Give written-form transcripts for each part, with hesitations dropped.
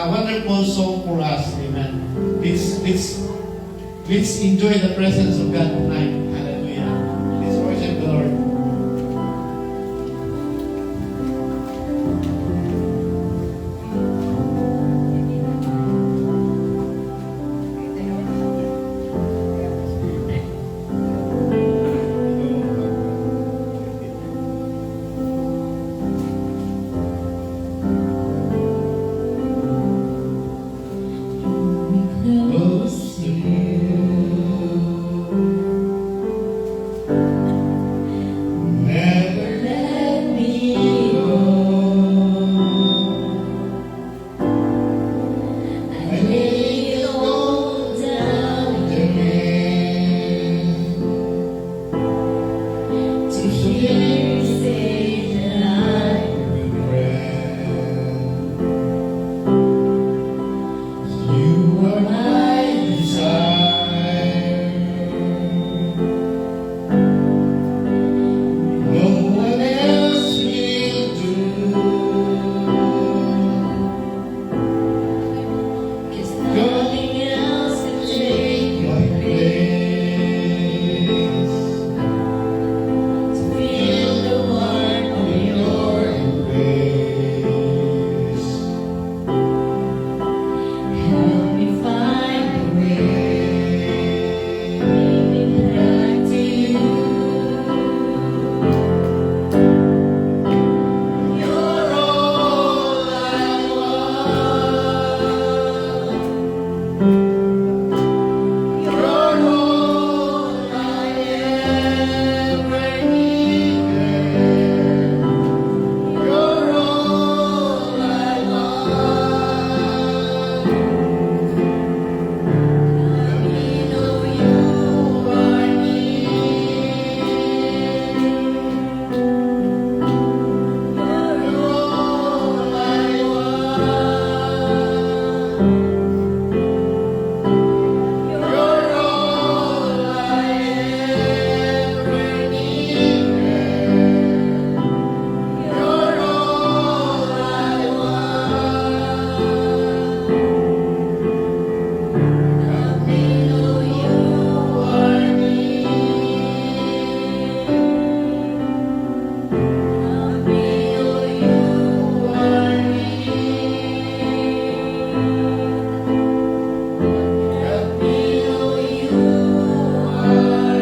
a wonderful song for us. Amen. Let's enjoy the presence of God tonight. Hallelujah. Let's worship the Lord. Close to never let me go. I lay it all down again to hear you say that I regret. You are my desire. No one else will do. 'Cause nothing else can take your place. To feel the warmth of your embrace. Help me find a way back to you. You're all I want. You're all I ever needed. You're all I want. Let me know you are near. You're all I want. You're all I ever needed. You're all I want. Let me know you are near. Let me know you are near. Let me know you are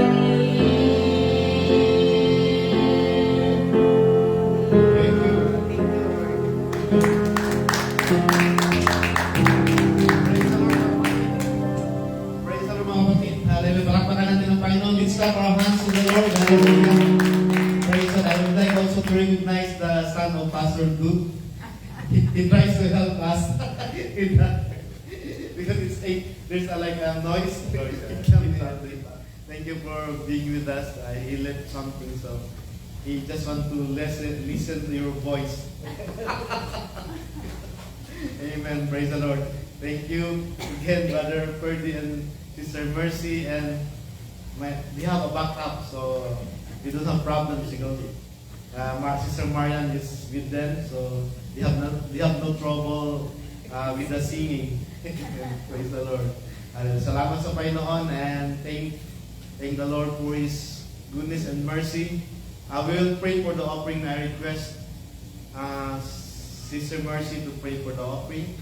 Praise the Lord, mga kapatid. Hallelujah. Palakpakan natin ang Panginoon. Let's clap our hands to the Lord. Hallelujah. Praise the Lord. I would like also to recognize the son of Pastor Duke. He tries to help us in that. Because there's like a noise. It comes out. Thank you for being with us. He left something, so he just want to listen to your voice. Amen. Praise the Lord. Thank you again, Brother Ferdy and Sister Mercy, and they have a backup, so we don't have problems. Sister Marian is with them, so they have no trouble with the singing. Praise the Lord. Salamat sa Panginoon, and thank the Lord for His goodness and mercy. I will pray for the offering. I request Sister Mercy to pray for the offering.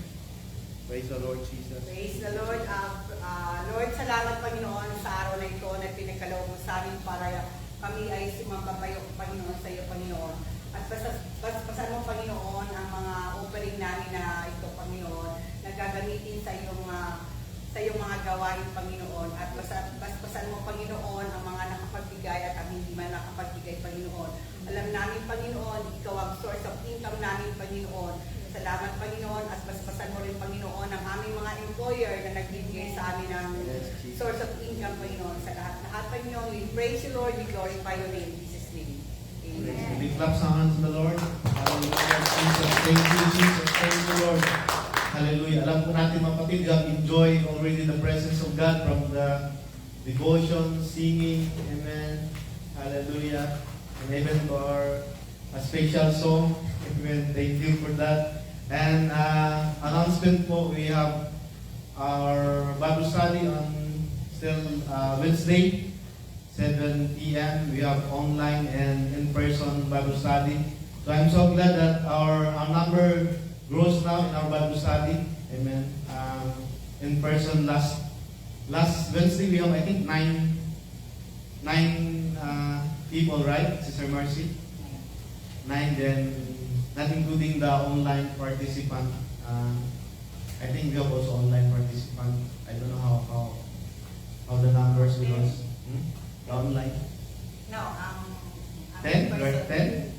Praise the Lord Jesus. Praise the Lord. Lord, salamat Panginoon sa araw na ito na pinagkaloob mo sa amin para kami ay sumababayo, Panginoon, sa iyo, Panginoon. At pasan mo, Panginoon, ang mga offering namin na ito, Panginoon, na gagamitin sa iyong mga gawain, Panginoon. At pasan mo, Panginoon, ang mga nakapagbigay at ang hindi man nakapagbigay, Panginoon. Alam namin, Panginoon, ikaw ang source of income namin, Panginoon. Salamat, Panginoon, at paspasan mo rin, Panginoon, ang aming mga employer na nagbibigay sa amin ng source of income, Panginoon. Sa lahat, Panginoon, we praise you, Lord, we glorify your name, in Jesus' name. Amen. We clap our hands to the Lord. Hallelujah, Jesus. Thank you, Jesus. Thank you, Lord. Hallelujah. Alam po natin, mga kapatid, you have enjoyed already the presence of God from the devotion, singing. Amen. Hallelujah. And even to our special song. Amen. Thank you for that. And announcement po, we have our Bible study on still Wednesday, 7 p.m. We have online and in-person Bible study. So I'm so glad that our number grows now in our Bible study. Amen. In person last Wednesday we have I think nine people, right, Sister Mercy? 9, then not including the online participant. I think we have also online participant. I don't know how the numbers because the online. No, 10, right? 10?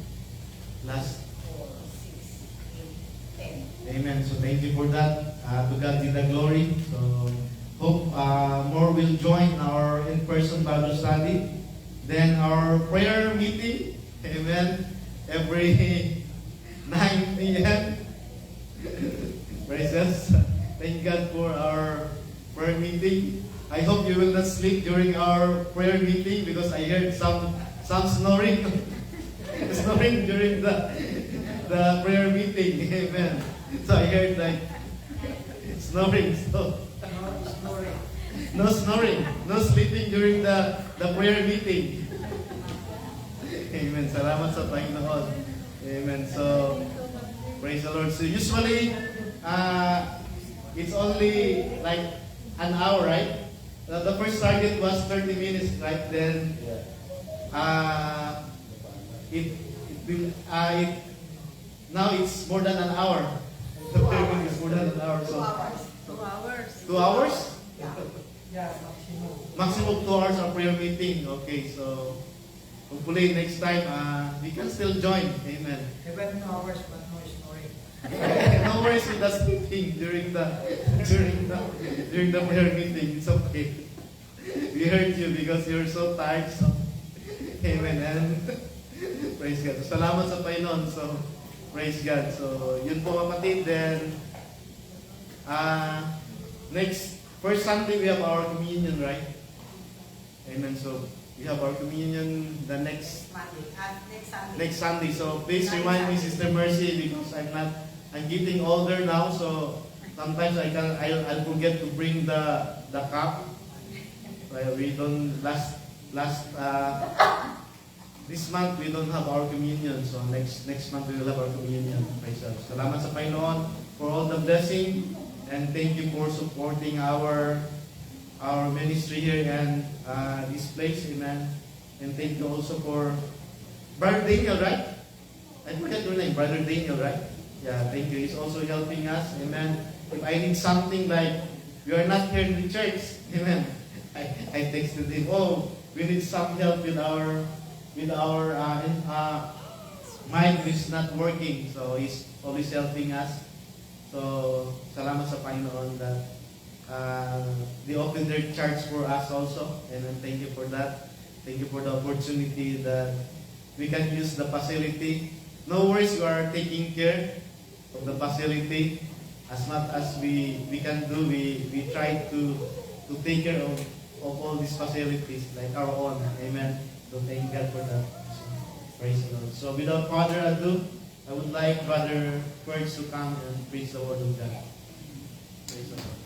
Last. 4, 6, 8, 10. Amen. So thank you for that. To God be the glory. So hope more will join our in-person Bible study. Then our prayer meeting. Amen. Every 9 p.m. Praise God. Thank God for our prayer meeting. I hope you will not sleep during our prayer meeting because I heard some snoring. Snoring during the prayer meeting. Amen. So I heard like snoring. So no snoring. No sleeping during the prayer meeting. Amen. Salamat sa Panginoon. Amen. So praise the Lord. So usually it's only like an hour, right? The first target was 30 minutes, right? Then now it's more than an hour. The prayer meeting is more than an hour. 2 So hours. 2 hours? Yeah. Maximum 2 hours of prayer meeting. Okay, so hopefully next time we can still join. Amen. Even 2 hours, but no snoring. No worries with the sleeping during the prayer meeting. It's okay. We heard you because you're so tired. So, amen. And praise God. So, salamat sa Panginoon. So, praise God. So, yun po kapatid. Then, first Sunday we have our communion, right? Amen. So, we have our communion the next Monday. Next Sunday. next Sunday. So please remind me, Sister Mercy, because I'm getting older now. So sometimes I'll forget to bring the cup. We don't this month we don't have our communion. So next month we will have our communion. Praise God. Salamat sa Panginoon for all the blessing, and thank you for supporting our ministry here and this place, amen. And thank you also for Brother Daniel, right? I forget your name, Brother Daniel, right? Yeah, thank you. He's also helping us, amen. If I need something like, we are not here in the church, amen. I texted him, we need some help with our mic is not working. So he's always helping us. So, salamat sa Panginoon that they opened their church for us also, and thank you for that. Thank you for the opportunity that we can use the facility. No worries, we are taking care of the facility as much as we can do. We try to take care of all these facilities like our own. Amen. So thank God for that. So, praise the Lord. So without further ado, I would like Brother Ferds to come and preach the word of God. Praise the Lord.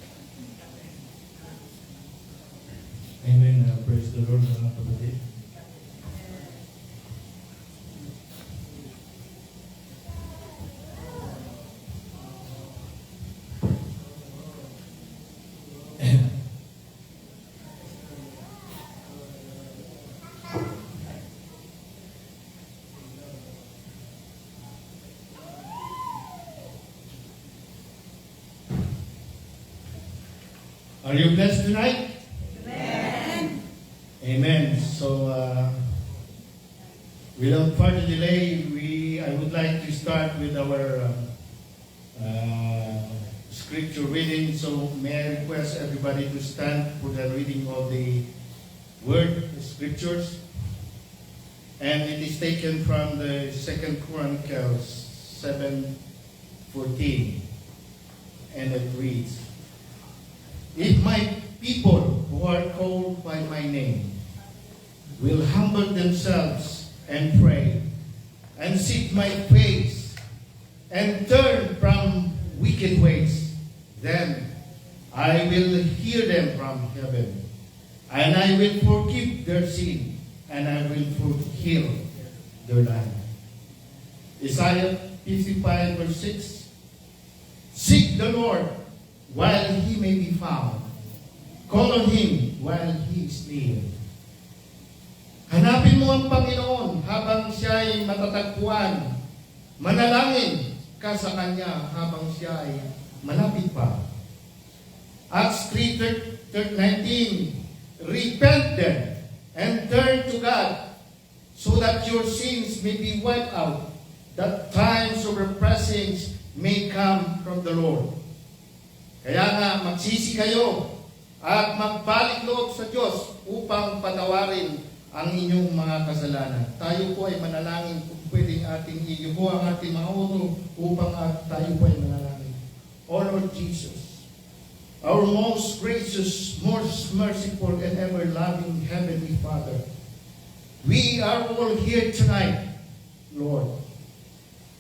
Amen. Praise the Lord, mga kapatid. Are you blessed tonight? Amen. So, without further delay, I would like to start with our scripture reading. So, may I request everybody to stand for the reading of the word, the scriptures. And it is taken from the 2 Chronicles 7:14. And it reads, "If my people who are called by my name will humble themselves and pray and seek my face and turn from wicked ways, then I will hear them from heaven, and I will forgive their sin, and I will heal their land. Isaiah 55 verse 6, seek the Lord while He may be found. Call on Him while He is near. Hanapin mo ang Panginoon habang siya ay matatagpuan. Manalangin ka sa Kanya habang siya ay malapit pa. Acts 3:19, repent then and turn to God so that your sins may be wiped out, that times of repressings may come from the Lord. Kaya nga, magsisi kayo at magbalik loob sa Diyos upang patawarin ang inyong mga kasalanan. Tayo po ay manalangin kung pwedeng ating iyuko ang ating mga ulo upang tayo po ay manalangin. O Lord Jesus, our most gracious, most merciful, and ever-loving Heavenly Father, we are all here tonight, Lord,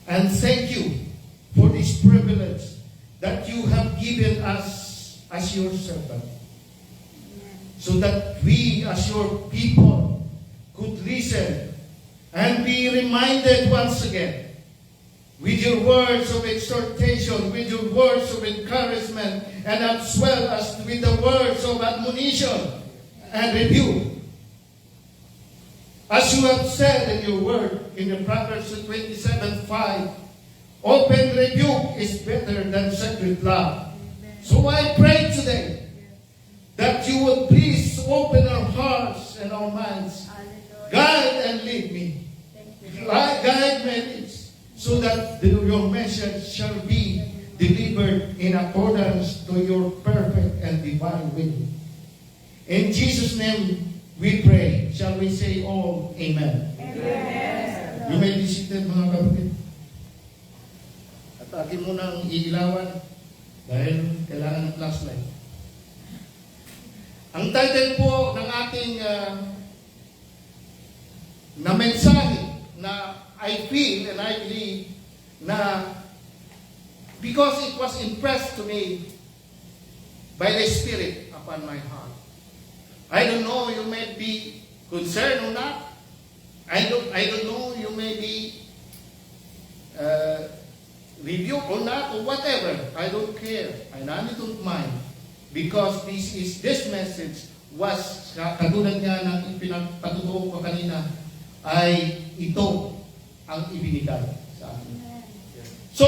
and thank you for this privilege that you have given us as your servant, so that we as your people could listen and be reminded once again with your words of exhortation, with your words of encouragement, and as well as with the words of admonition and rebuke. As you have said in your word in the Proverbs 27:5, open rebuke is better than secret love. So I pray today that you would please open our hearts and our minds. Guide and lead me. Guide my lips so that your message shall be delivered in accordance to your perfect and divine will. In Jesus' name we pray. Shall we say all amen? Amen. You may be seated, mga kapatid. At atin mo nang iilawan dahil kailangan ng flashlight. Ang title po ng ating na mensahe na I feel and I believe na because it was impressed to me by the Spirit upon my heart. I don't know, you may be concerned or not. I don't know, you may be rebuked or not or whatever. I don't care. And I don't mind. Because this message was, katulad nga ng pinagpatutuo ko kanina, ay ito ang ibinigay sa atin. So,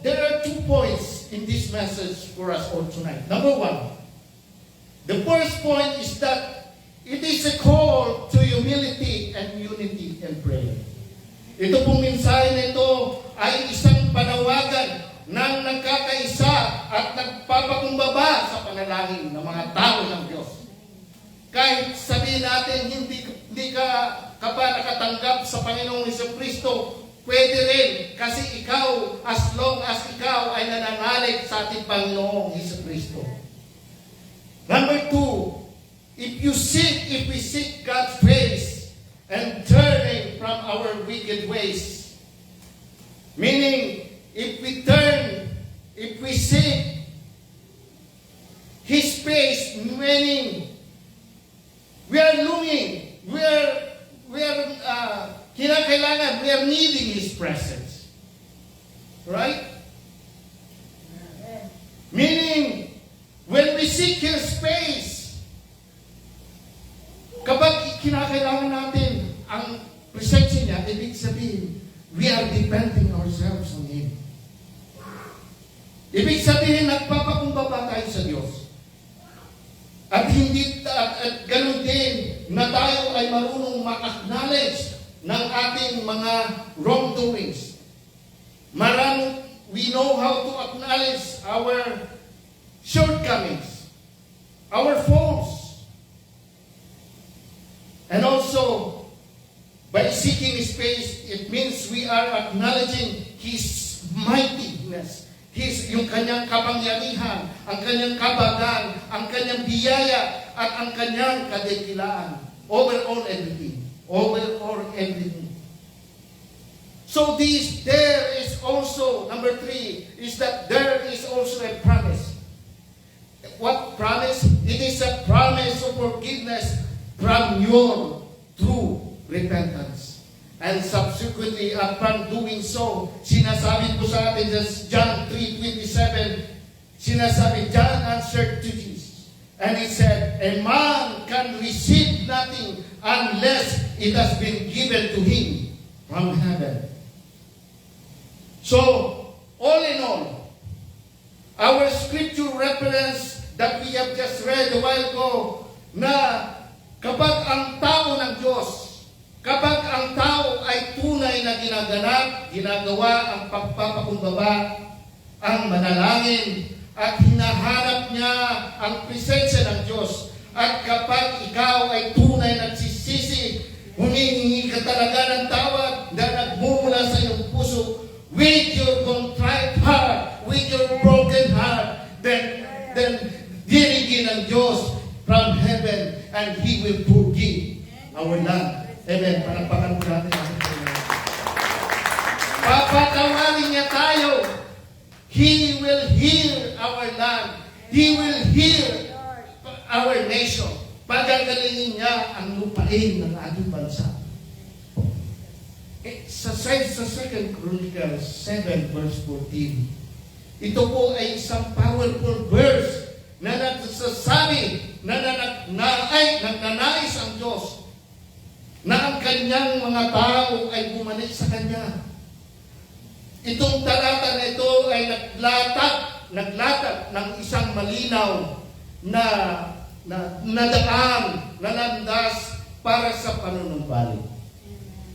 there are 2 points in this message for us all tonight. Number 1, the first point is that it is a call to humility and unity and prayer. Ito pong mensahe na ito ay isang panawagan ng nagkakaisa at nagpapakumbaba sa panalangin ng mga tao ng Diyos. Kahit sabihin natin hindi ka pa nakatanggap sa Panginoong Jesucristo, pwede rin kasi ikaw, as long as ikaw ay nananalig sa ating Panginoong Jesucristo. Number 2, if we seek God's face and turning from our wicked ways, meaning if we seek His face, meaning we are longing, we are kinakailangan, we are needing His presence. Right? Meaning, when we seek His face, kapag kinakailangan natin ang presensya niya, ibig sabihin, we are depending ourselves on Him. Ibig sabihin, nagpapakumbaba tayo sa Diyos. At ganun din na tayo ay marunong ma-acknowledge ng ating mga wrongdoings. We know how to acknowledge our shortcomings, our faults. And also, by seeking His face, it means we are acknowledging His mightiness, yung kanyang kapangyarihan, ang kanyang kabagan, ang kanyang biyaya, at ang kanyang kadakilaan over all everything. So there is also, number 3, is that there is also a promise. What promise? It is a promise of forgiveness from your true repentance. And subsequently, upon doing so, sinasabi po sa atin sa John 3:27, sinasabi, John answered to Jesus, and he said, a man can receive nothing unless it has been given to him from heaven. So, all in all, our scripture reference that we have just read a while ago, na kapag ang tao ng Diyos, kapag ang tao ay tunay na ginagawa ang pagpapakumbaba, ang manalangin, at hinahanap niya ang presensya ng Diyos, at kapag ikaw ay tunay nagsisisi, humihingi ka talaga ng tawad na nagmumula sa iyong puso, with your contrite heart, with your broken heart, then dirigin ng Diyos from heaven, and He will forgive our land. Amen. Palakpakan po natin ang Panginoon. Papatawarin niya tayo. He will heal our land. He will heal our nation. Pagagalingin niya ang lupain ng ating bansa. Sa 2 Chronicles 7 verse 14, ito po ay isang powerful verse na nagsasabi na nagnanais ang Diyos na ang kanyang mga tao ay bumalik sa Kanya. Itong talata na ito ay naglatag ng isang malinaw na daan, na landas para sa panunumbalik.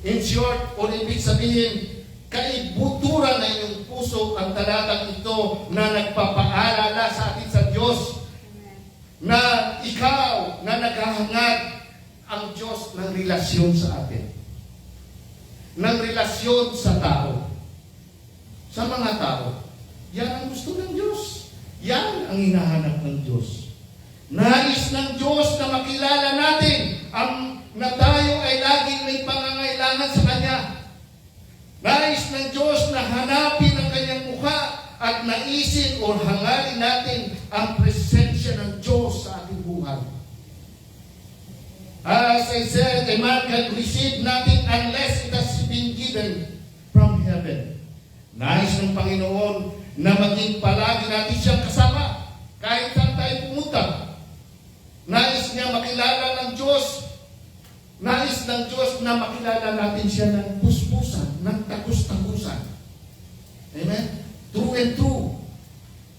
In short, o ibig sabihin, kaibuturan na iyong puso ang talatang ito na nagpapaalala sa atin sa Diyos na ikaw na naghahangad ang Diyos ng relasyon sa atin. Ng relasyon sa tao. Sa mga tao. Yan ang gusto ng Diyos. Yan ang hinahanap ng Diyos. Nais ng Diyos na makilala natin na tayo ay laging may pangangailangan sa Kanya. Nais ng Diyos na hanapin ang Kanyang mukha at naisin o hangarin natin ang presensya ng Diyos sa ating buhay. As I said, a man can receive nothing unless it has been given from heaven. Nais ng Panginoon na maging palagi natin siyang kasama kahit saan tayo pumunta. Nais niya makilala ng Diyos. Nais ng Diyos na makilala natin siya ng puspusan, ng tagus-tagusan. Amen? True and true.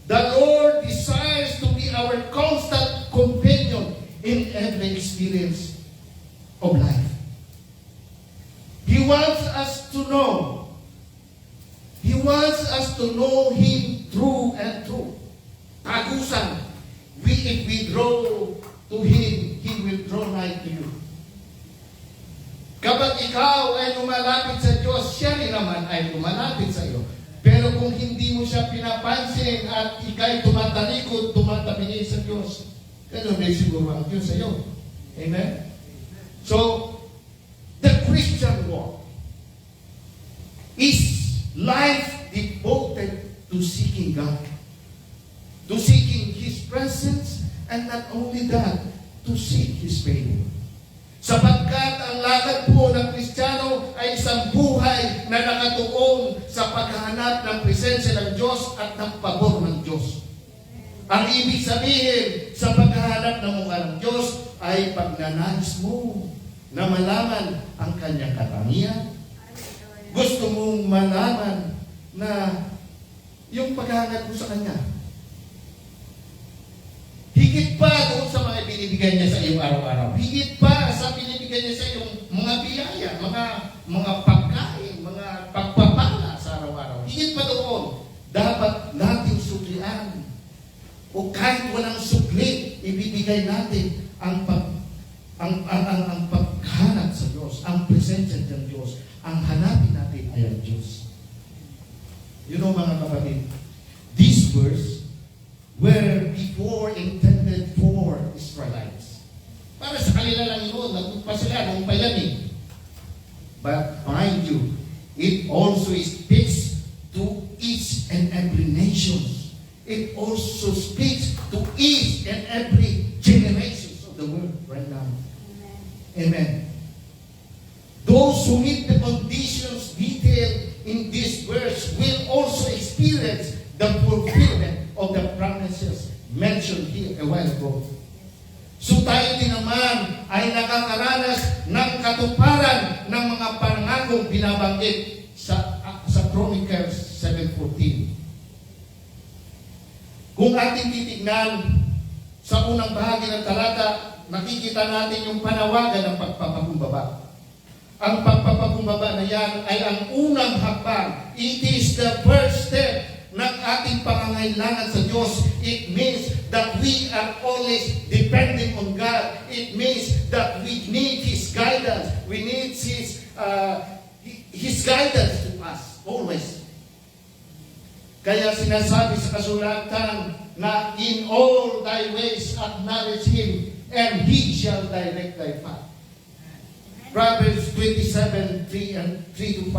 The Lord desires to be our constant companion in every experience of life. He wants us to know. He wants us to know Him true and true. Tagusan. If we draw to Him, He will draw nigh to you. Kapag ikaw ay lumalapit sa Diyos, siya rin naman ay lumalapit sa iyo. Pero kung hindi mo siya pinapansin at ikay tumatalikod, tumatabingi sa Diyos, ganun may siguro ang Diyos sa iyo. Amen? So, the Christian walk is life devoted to seeking God, to seeking His presence, and not only that, to seek His favor. Sapagkat ang lakad po ng Kristiyano ay isang buhay na nakatuon sa paghahanap ng presensya ng Diyos at ng pabor ng Diyos. Ang ibig sabihin sa paghahanap ng mukha ng Diyos ay pagnanais mo na malaman ang kanyang katangian. Gusto mong malaman na yung paghahanap mo sa Kanya. Higit pa doon sa mga binibigay niya sa iyong araw-araw. Higit pa sa binibigay niya sa iyong mga biyaya, mga pagkain, mga pagpapala sa araw-araw. Higit pa doon, dapat nating suklian. O kahit walang sukli, ibibigay natin ang paghanap sa Diyos, ang presensya ng Diyos. Ang hanapin natin ay ang Diyos. You know mga kapatid, this verse were before intended for Israelites. Para sa kanila lang yun, nagpa sila nung pa yan eh. But mind you, it also it also speaks to each and every generation of the world right now. Amen. Those who meet the conditions detailed in this verse will also experience the fulfillment of the promises mentioned here a while ago. So tayo din naman ay nakakaranas ng katuparan ng mga pangakong binabanggit sa Chronicles 7:14. Kung ating titignan sa unang bahagi ng talata, nakikita natin yung panawagan ng pagpapakumbaba. Ang pagpapakumbaba na yan ay ang unang hakbang. It is the first step ng ating pangangailangan sa Diyos. It means that we are always depending on God. It means that we need His guidance. We need His guidance to us, always. Kaya sinasabi sa kasulatan na in all thy ways acknowledge Him and He shall direct thy path. Proverbs 27:3-5.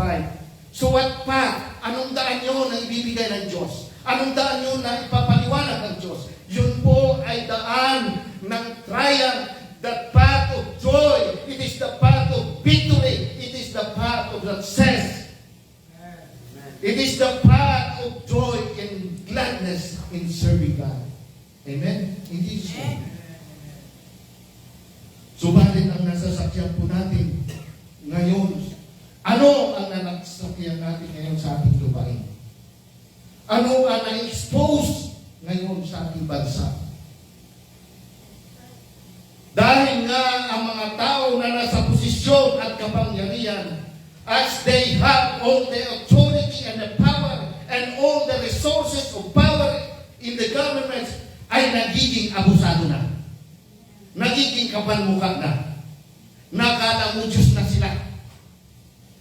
So what path? Anong daan yun na ibibigay ng Diyos? Anong daan yun na ipapaliwanag ng Diyos? Yun po ay daan ng triumph, the path of joy. It is the path of victory. It is the path of success. It is the path of joy and gladness in serving God. Amen? In Jesus' name. Subalit ang nasasakyan po natin ngayon, ano ang nasasakyan natin ngayon sa ating lupain? Ano ang na-expose ngayon sa ating bansa? Dahil nga ang mga tao na nasa posisyon at kapangyarihan, as they have all the authority and the power and all the resources of power in the government, ay nagiging abusado na. Nagiging kapalmukha na. Nakala mo Diyos na sila.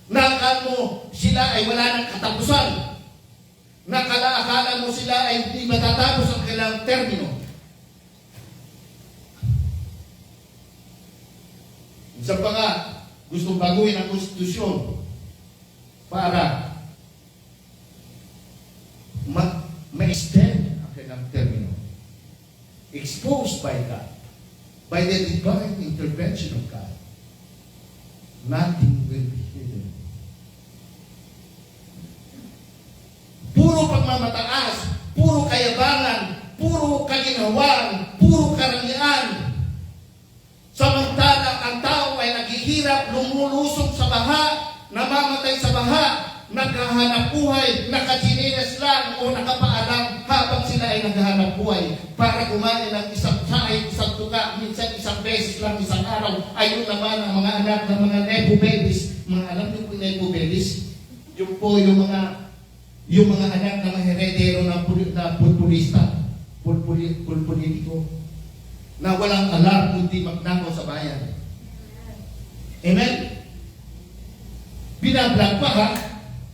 Nakala mo sila ay wala ng katapusan. Akala mo sila ay hindi matatapos ang kailang termino. Isa pa nga, gustong baguhin ang konstitusyon para ma-extend ang kailang termino. Exposed by God, by the divine intervention of God, nothing will be hidden. Puro pagmamataas, puro kayabangan, puro kaginhawaan, puro karangyaan. Samantala, ang tao ay naghihirap, lumulusok sa baha, namamatay sa baha, naghahanap buhay, nakachinelas lang o nakapaalang habang sila ay naghahanap buhay para kumain ng isang saing, isang tuka, minsan isang beses lang, isang araw. Ayun naman ang mga anak ng mga nepo babies. Mga alam niyo po nepo babies? Yung po yung mga anak ng mga heredero na pulpulista, pulpolitiko, na walang alam kundi magnakaw sa bayan. Amen? Binablag pa ha?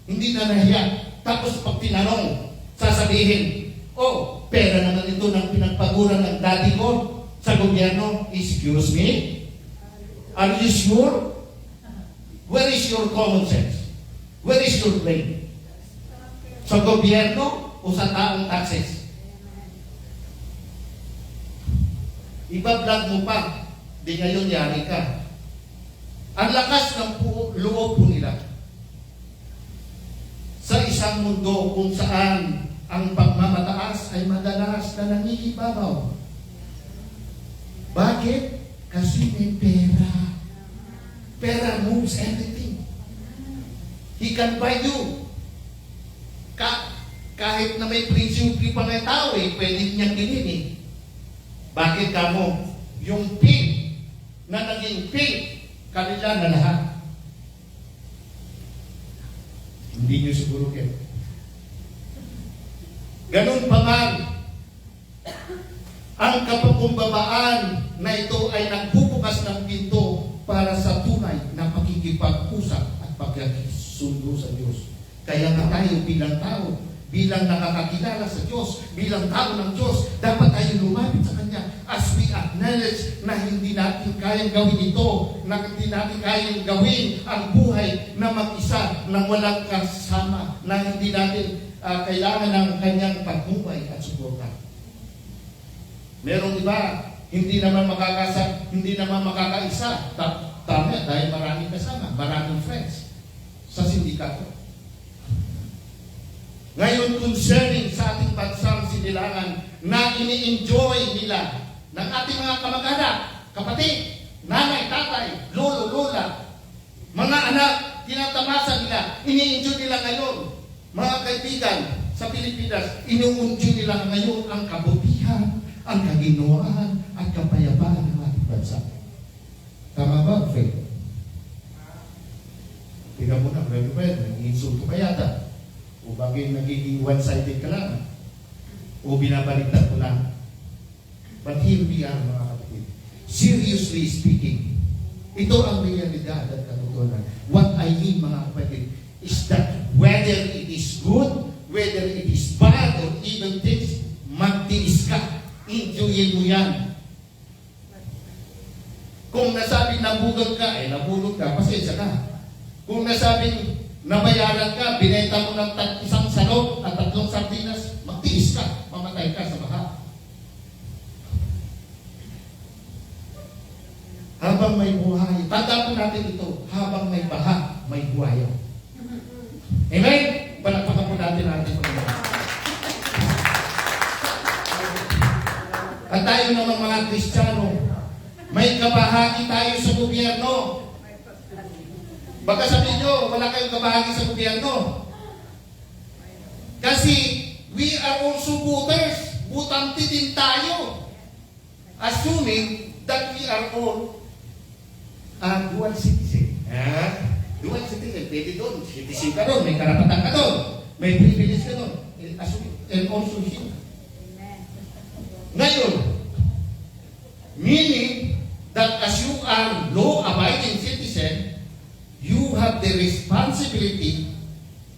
Hindi na nahiya. Tapos pag tinanong, sasabihin, oh, pera naman ito ng pinagpaguran ng daddy ko sa gobyerno. Excuse me? Are you sure? Where is your common sense? Where is your brain? Sa gobyerno o sa taong taxes? Iba-vlog mo pa, di ngayon yari ka. Ang lakas ng loob po nila. Sa isang mundo kung saan ang pagmamataas ay madalas na nangingibabaw. Bakit? Kasi may pera. Pera moves everything. He can buy you. Kahit na may prinsipyo pa ng tao pwede niyang bilhin Bakit kamo? Yung pig na naging pig, kanila na lahat. Hindi nyo siguro kayo. Ganun pa man, ang kapakumbabaan na ito ay nagbubukas ng pinto para sa tunay na pakikipag-usap at pagkakisundo sa Diyos. Kaya nga tayo bilang tao, bilang nakakakilala sa Diyos, bilang tao ng Diyos, dapat tayo lumapit sa Kanya as we acknowledge na hindi natin kayang gawin ito, na hindi natin kayang gawin ang buhay na mag-isa, na walang kasama, na hindi natin kailangan ng Kanyang pagmumay at suporta. Merong iba, hindi naman makakaisa. Tama, dahil maraming kasama, maraming friends sa sindikato. Ngayon, concerning sa ating bansang sinilangan na ini-enjoy nila ng ating mga kamag-anak, kapatid, nanay, tatay, lolo, lola, mga anak, tinatamasa nila, ini-enjoy nila ngayon. Mga kaibigan, sa Pilipinas, ini-enjoy nila ngayon ang kabutihan, ang kaginawaan, at kapayapaan ng ating bansa. Tama ba, Faith? Tingnan mo na, Brother Fred, nag-insulto ka yata. O bagay nagiging one-sided ka lang. O binabaliktad mo lang. But here we are, mga kapatid. Seriously speaking, ito ang realidad at katotohanan. What I mean, mga kapatid, is that whether it is good, whether it is bad, or even things, magtiis ka. Enjoyin mo yan. Kung nasabing nabulog ka, nabulog ka, pasensya ka. Kung nasabing nabayaran ka, binenta mo ng isang salot at 3 sardinas, magtiis ka, mamatay ka sa baha. Habang may buhay, tanda po natin ito, habang may baha, may buhaya. Amen? Palakpakan po natin natin. At tayo naman mga Kristiyano, may kabahagi tayo sa gobyerno. Baka sabihin nyo, wala kayong kabahagi sa gobyerno. Kasi we are also voters. Butante din tayo. Assuming that we are all dual citizen. Dual citizen. Pwede doon. Citizen ka doon. May karapatan ka doon. May privilege ka doon. And also here. Ngayon, meaning that as you are law-abiding citizen, you have the responsibility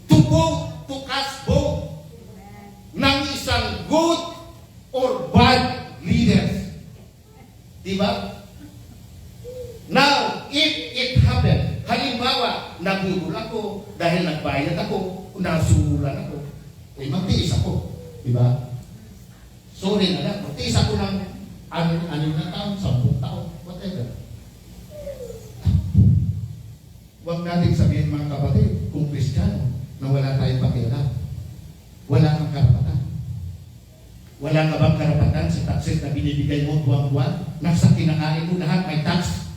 to vote, to cast vote ng isang good or bad leaders. Diba? Now, if it happened, halimbawa, nabulol ako dahil nagbayad ako, nasulan ako, magtiis ako. Diba? Sorry na lang, magtiis ako ng 6 na taon, 10 taon, whatever. Huwag natin sabihin mga kapatid, kung Kristiyano, na wala tayong pakialam. Wala kang karapatan. Wala ka bang karapatan sa taxes na binibigay mo buwan-buwan? Nasa kinakain mo lahat may tax.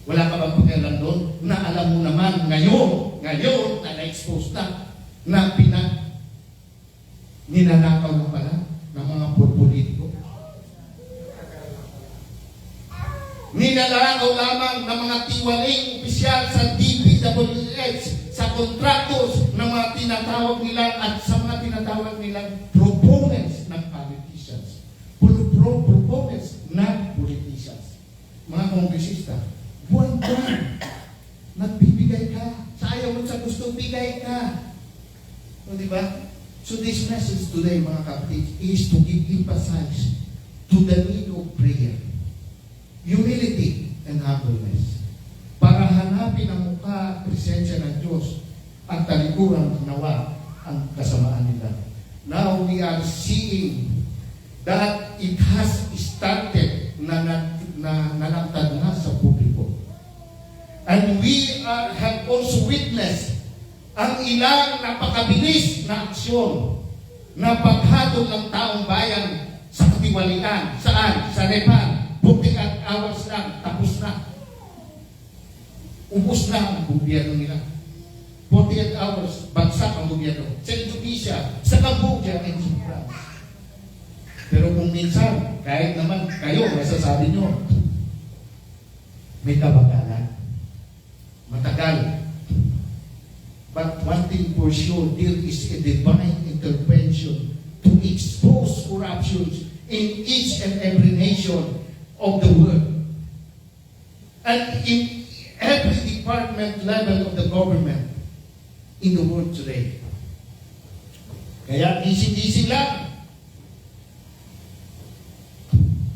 Wala ka bang pakialam doon? Na alam mo naman ngayon na na-expose na ninanakaw na pala ng mga politiko. Ninanakaw lamang ng mga tiwaling opisyal sa DPWH, sa contractors ng mga tinatawag nilang at sa mga tinatawag nilang proponents ng politicians. Proponents ng politicians. Mga kongresista, buwan-buwan, nagbibigay ka. Sa ayaw mo sa gusto, bigay ka. O diba? So this message today, mga kapatid, is to give emphasis to the need of prayer. Humility and humbleness. Para hanapin ang mukha at presensya ng Diyos at talikuran nawa ang kasamaan nila. Now we are seeing that it has started na nalantad na sa publiko. And we have also witnessed ang ilang napakabilis na aksyon na paghatol ng taong bayan sa katiwalian. Saan? Sa Nepal. 48 hours lang, tapos na. Ubus na ang gobyerno nila. 48 hours, bagsak ang gobyerno. Sa Indonesia, sa Cambodia, and sa France. Pero kung minsan, kahit naman kayo, masasabi nyo, may kabagalan. Matagal. But one thing for sure, there is a divine intervention to expose corruptions in each and every nation of the world. And in every department level of the government in the world today. Kaya gising-gising lang.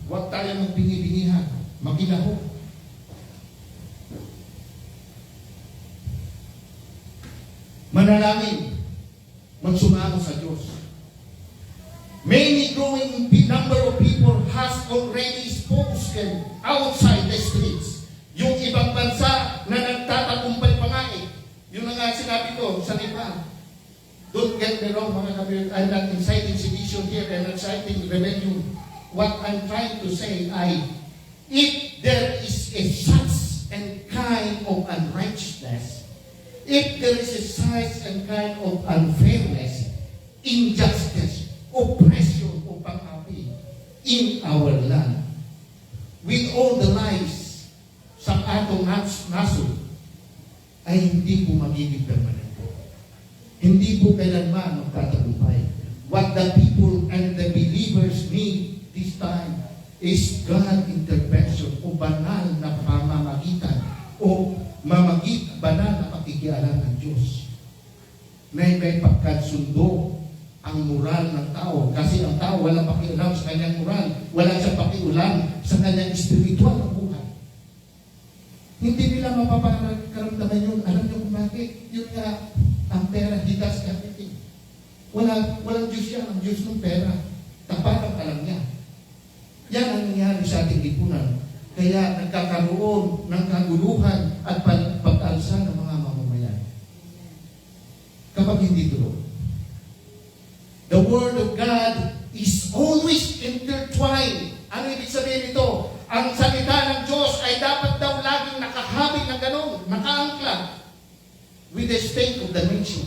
Huwag tayo magbingi-bingihan. Maginaho. Manalangin. Magsumamo sa Diyos. Many growing number of people already spoken outside the streets. Yung ibang bansa na nagtatagumpay pa nga eh. Yun na nga sinabi ko sa Nepal. Don't get me wrong, mga kapatid. I'm not inciting sedition here and inciting rebellion. What I'm trying to say if there is a such and kind of unrighteousness, if there is a such and kind of unfairness, injustice, oppression, o pang-api in our land, with all the lies sa atong nasod, ay hindi po magiging permanente. Hindi po kailanman magtatagumpay. What the people and the believers need this time is God intervention o banal na pamamagitan o banal na pakikialam ng Diyos. May pagkasundo ang moral ng tao. Kasi ang tao walang pakialam sa kanyang moral. Wala siyang pakialam sa kanyang espiritual na buhay. Hindi nila mapapakaramdaman yun. Alam niyo kung bakit? Yun nga, ang pera, he does everything. Walang Diyos yan. Ang Diyos ng pera. Tapatan ka lang niya. Yan ang nangyari sa ating lipunan. Kaya nagkakaroon ng kaguluhan at pag-alsa ng mga mamamayan. Kapag hindi tuloy. The Word of God is always intertwined. Ano ibig sabihin nito? Ang salita ng Diyos ay dapat daw laging nakahabig ng ganon, nakaangkla with the state of the nation,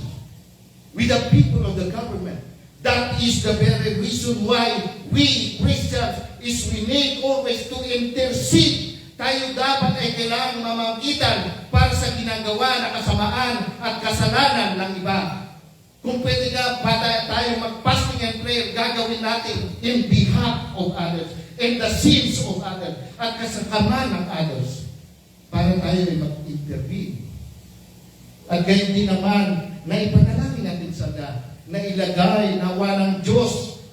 with the people of the government. That is the very reason why we Christians we need always to intercede. Tayo dapat ay kailangang mamagitan para sa ginagawa na kasamaan at kasalanan ng iba. Kung pwede nga tayo mag-fasting and prayer, gagawin natin in behalf of others, and the sins of others, at kasakaman ng others, para tayo ay mag-intervene. At gayon din naman, na ipanalangin natin sa na ilagay nawa ng Diyos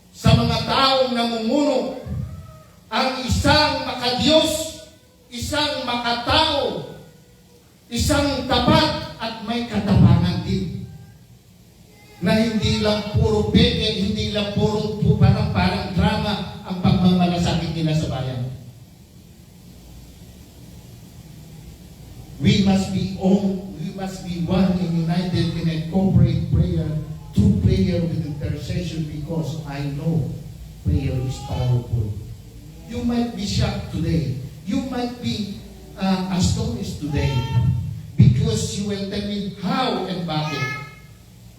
sa mga taong namumuno ang isang makadiyos, isang makatao, isang tapat at may katapangan din. Na hindi lang puro peke, hindi lang puro parang drama ang pagmamalasakit nila sa bayan. We must be one and united in a corporate prayer, through prayer with intercession, because I know prayer is powerful. You might be shocked today. You might be astonished today because you will tell me how and bakit.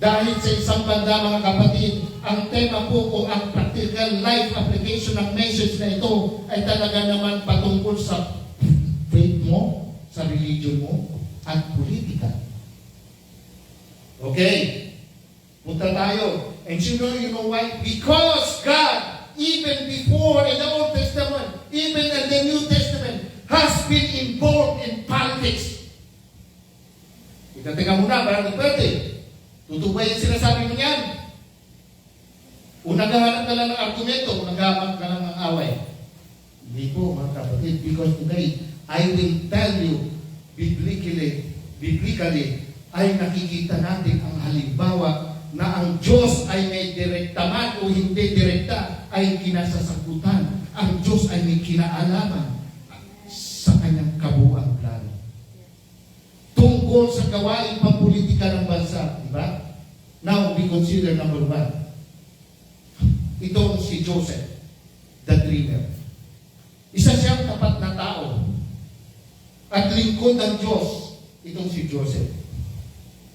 Dahil sa isang banda, mga kapatid, ang tema po o ang practical life application ng message na ito ay talaga naman patungkol sa faith mo, sa religion mo, at politika. Okay? Punta tayo. And you know why? Because God, even before in the Old Testament, even in the New Testament, has been involved in politics. Ika muna, parang pwede. Tutubay yung sinasabi mo niyan. Naghahanap ka lang ng argumento, naghahanap ka lang ng away. Hindi po, mga kapatid, because today, I will tell you, biblically, ay nakikita natin ang halimbawa na ang Diyos ay may direkta man o hindi direkta ay kinasasagutan. Ang Diyos ay may kinaalaman sa kanyang kabuuang plano. Tungkol sa gawain pampolitika ng bansa, di ba? Now, we consider number 1. Itong si Joseph, the dreamer. Isa siyang tapat na tao at lingkod ng Diyos, itong si Joseph.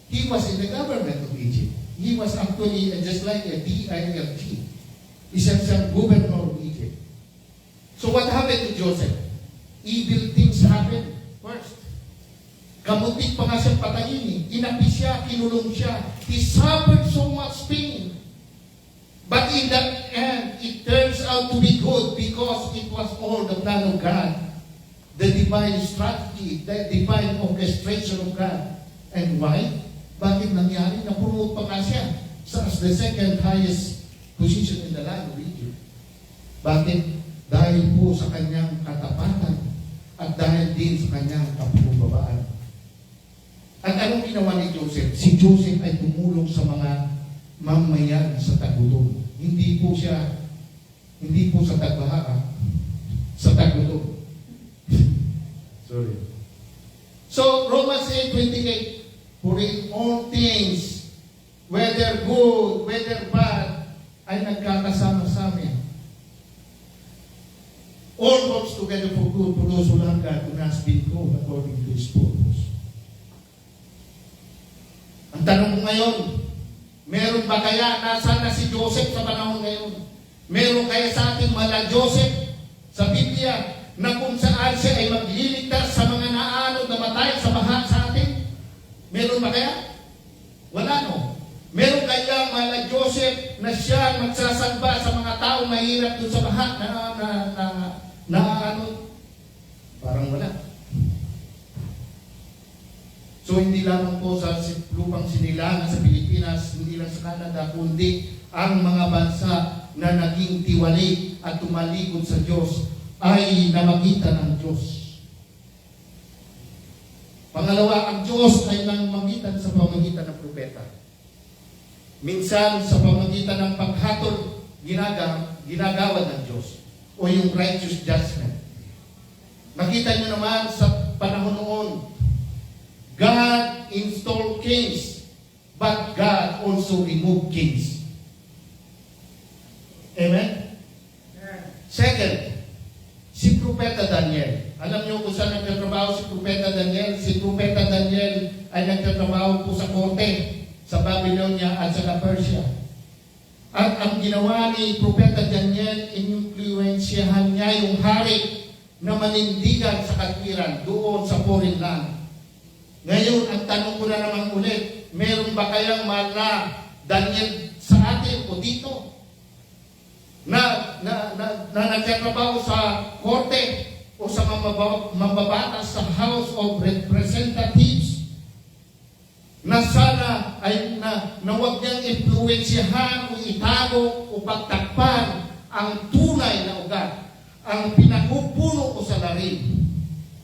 He was in the government of Egypt. He was actually just like a DILG. Isa siyang governor of Egypt. So what happened to Joseph? Evil things happened first. Kamutik pa nga siyang patayin eh. Inapi siya, kinulong siya. He suffered so much pain. But in the end, it turns out to be good because it was all the plan of God. The divine strategy, the divine orchestration of God. And why? Bakit nangyari? Napromote pa nga siya as the second highest position in the land of Egypt. Bakit? Dahil po sa kanyang katapatan at dahil din sa kanyang kapumbabaan. At anong ginawa ni Joseph? Si Joseph ay tumulong sa mga mamayan sa tagulong. Hindi po siya Hindi po sa tagbaha, sa tagulog. Sorry. So, Romans 8:28, for in all things, whether good, whether bad, ay nagkakasama sa amin. All works together for good for those who love God, who has been called according to His purpose. Ang tanong ko ngayon, meron ba kaya, nasaan na si Joseph sa panahon ngayon? Meron kaya sa ating mala Joseph sa Biblia na kung saan siya ay magliligtas sa mga naanod na matay sa baha sa atin? Meron ba kaya? Wala, no? Meron kaya mala Joseph na siya magsasalba sa mga taong mahirap doon sa baha na ano? Parang wala. So hindi lamang po sa lupang sinilangan sa Pilipinas, hindi lang sa Canada, kundi ang mga bansa na naging tiwali at tumalikod sa Diyos ay namagitan ng Diyos. Pangalawa, ang Diyos ay namagitan sa pamagitan ng propeta. Minsan sa pamagitan ng paghatol, ginagawad ng Diyos o yung righteous judgment. Nakita nyo naman sa panahon noon, God installed kings, but God also removed kings. Amen? Second, si Propeta Daniel. Alam niyo kung saan nagtatrabaho si Propeta Daniel? Si Propeta Daniel ay nagtatrabaho po sa korte, sa Babylonia at sa Persia. At ang ginawa ni Propeta Daniel, ininfluensyahan niya yung hari na manindigan sa katwiran doon sa foreign land. Ngayon, ang tanong ko na naman ulit, meron ba kayang mala Daniel sa atin o dito na nagtatrabaho sa korte o sa mambabatas sa House of Representatives na sana ay na huwag niyang impluensyahan o itago o pagtakpan ang tunay na ugat, ang pinapupuno o salarin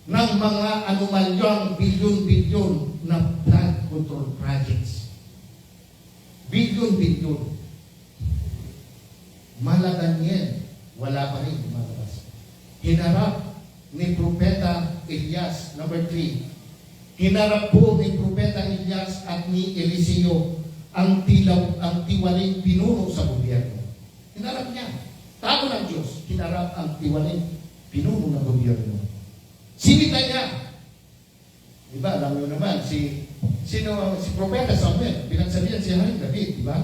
ng mga anomalyang bilyon-bilyon na flood control projects. Bilyon-bilyon. Malagan yan. Wala pa rin lumalabas. Hinarap ni Propeta Elias, number 3. Hinarap po ni Propeta Elias at ni Eliseo ang tiwaling pinuno sa gobyerno. Hinarap niya. Tao ng Diyos, hinarap ang tiwaling pinuno ng gobyerno. Sinita niya. Diba, alam nyo naman, si Propeta Samuel, pinagsabihan si Haring David, diba?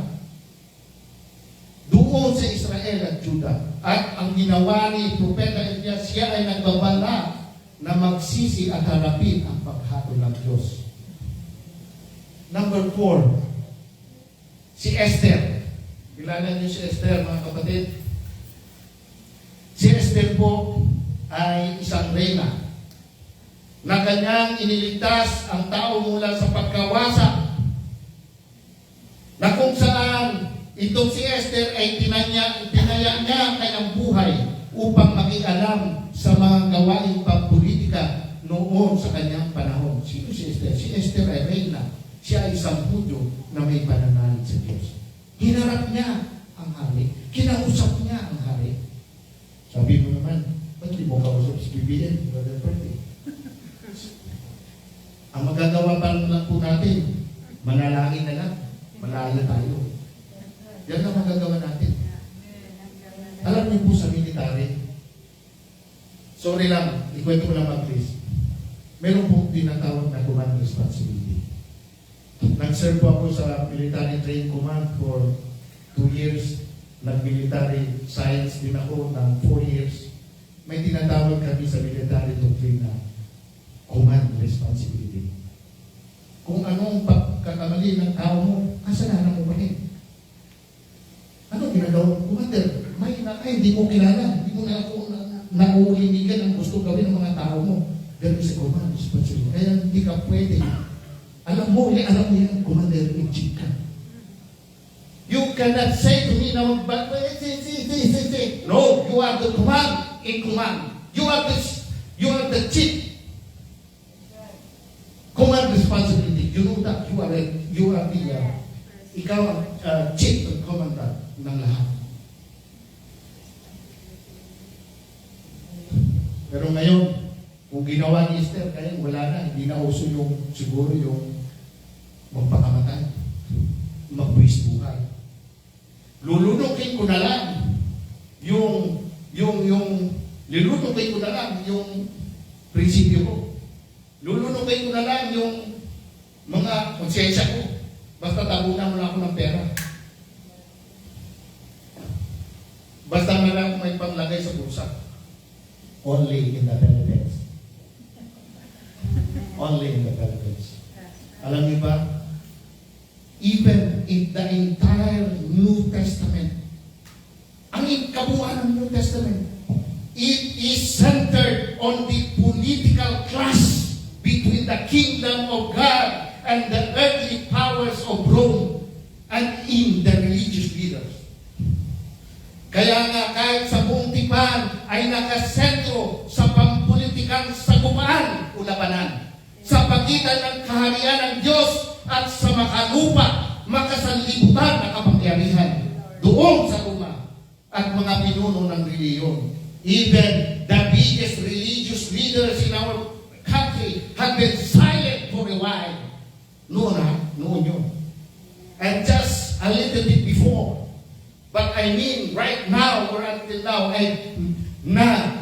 Doon sa Israel at Judah. At ang ginawa ni Propeta Elias, siya ay nagbabala na magsisi at harapin ang paghatol ng Diyos. Number 4, si Esther. Kilala niyo si Esther, mga kapatid? Si Esther po ay isang reyna na kanyang iniligtas ang tao mula sa pagkawasa, na kung saan itong si Esther ay tinaya niya ang kanyang buhay upang makialam sa mga gawaing pampolitika noon sa kanyang panahon. Sino si Esther? Si Esther ay reyna. Siya ay isang Hudyo na may pananalig sa Diyos. Hinarap niya ang hari. Kinausap niya ang hari. Sabi mo naman, ba't di mo kausap si BBM, Brother Perry? Ang magagawa pa lang po natin, manalangin na lang, malaya tayo. Yan ang magagawa natin. Alam niyo po sa military, sorry lang, ikwento ko lang please. Meron po tinatawag na command responsibility. Nag-serve po ako sa military train command for 2 years. Nag-military science din ako ng 4 years. May tinatawag kami sa military doctrine na command responsibility. Kung anong pagkakamali ng tao mo, kasalanan mo pa rin. Ano ginagawa mo? Commander, hindi mo kilala. Hindi mo na ako nauulinigan ang gusto gawin ng mga tao mo. There is a command responsibility. Kaya hindi ka pwede. Alam mo yan, Commander, i-check ka. You cannot say to me now, but no, you are the command in command. You are the chief. Command responsibility. You know that you are the ikaw ang chief and commandant ng lahat. Pero ngayon, kung ginawa ni Esther, kaya wala na, hindi na uso yung, siguro yung magpakamatay, magbuwis buhay. Lulunukin ko na lang lulunukin ko na lang yung prinsipyo ko. Lulunukin ko na lang yung mga konsensya ko. Basta tabunan mo na ako ng pera. Basta na lang may panglagay sa bulsa. Only in the Philippines. Only in the Philippines. Alam niyo ba? Even in the entire New Testament, ang kabuuan ng New Testament, it is centered on the political clash between the kingdom of God and the earthly powers of Rome and in the religious leaders. Kaya nga kahit sa buong tipan ay nakasentro sa pampulitikang sagupaan o labanan sa pagitan ng kaharian ng Diyos at sa makalupa, makasanlibutan na kapangyarihan doon sa Roma at mga pinuno ng reliyon. Even the biggest religious leaders in our country have been silent for a while. Noon yun. And just a little bit before. But I mean, right now, or until now, ay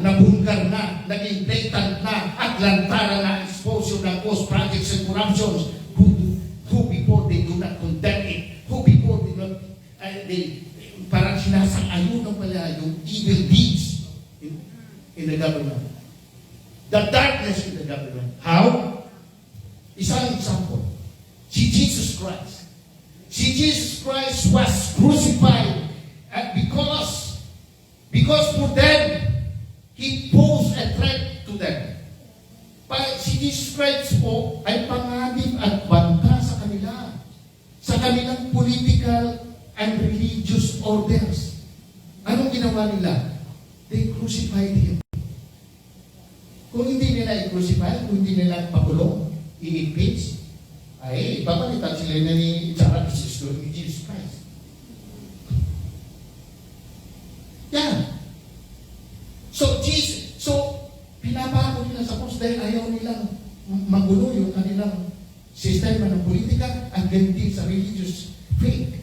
nabungkar na, naging blatant na, at lantaran na exposure ng ghost projects and corruptions who before they do not condemn it, who before they not, parang sinasang-ayunan pala yung evil deeds in the government. The darkness in the government. How? Isang example. Si Jesus Christ. Si Jesus Christ was crucified because for them, He posed a threat to them. Si Jesus Christ po ay panganib at banta sa kanila. Sa kanilang political and religious orders. Anong ginawa nila? They crucified Him. Kung hindi nila i-crucify, kung hindi nila pakulong, i-impeach, ay papalitan sila na ni Jesus Christ. Yan. So, pinapako nila sa cross dahil ayaw nilang magulo yung kanilang sistema ng politika at ganti sa religious faith.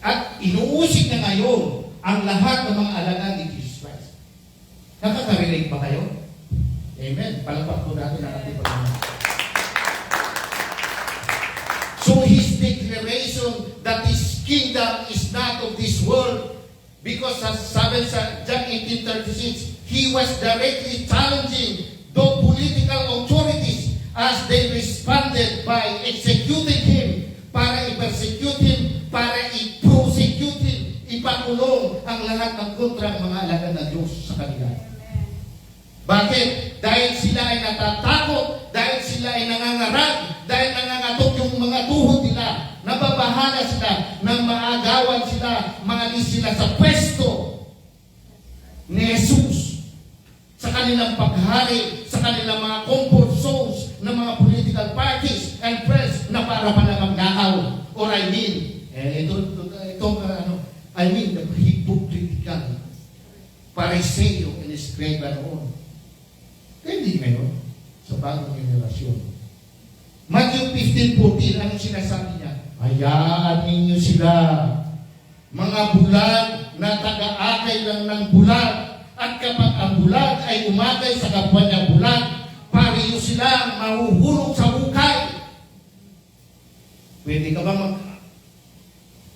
At inuusig na ngayon ang lahat ng mga alagad ni Jesus Christ. Nakaka-relate ba kayo? Amen. Palakpak po natin ang ating Panginoon. So His declaration that His kingdom is not of this world, because as sabi sa John 18:36, He was directly challenging the political authorities as they responded by executing Him, para i-persecute Him, para i-prosecute Him, ipakulong ang lahat ng kontra ng mga alagad ng Diyos sa kanila. Bakit? Dahil sila ay natatakot, dahil sila ay nangangarag, dahil nangangatok yung mga tuhod nila, nababahala sila, nang maagawan sila, maalis sila sa pwesto ni Jesus, sa kanilang paghari, sa kanilang mga comfort zones ng mga political parties and friends na para pala magnakaw. Or I mean, the hypocritical Pariseo and Escriba noon. Hindi ngayon sa bagong generasyon. Matthew 15:14, anong sinasabi niya? Hayaan ninyo sila, mga bulag na taga-akay lang ng bulag, at kapag ang bulag ay umagay sa kapwa niya bulag, pareho silang mahuhulog sa hukay. Pwede ka ba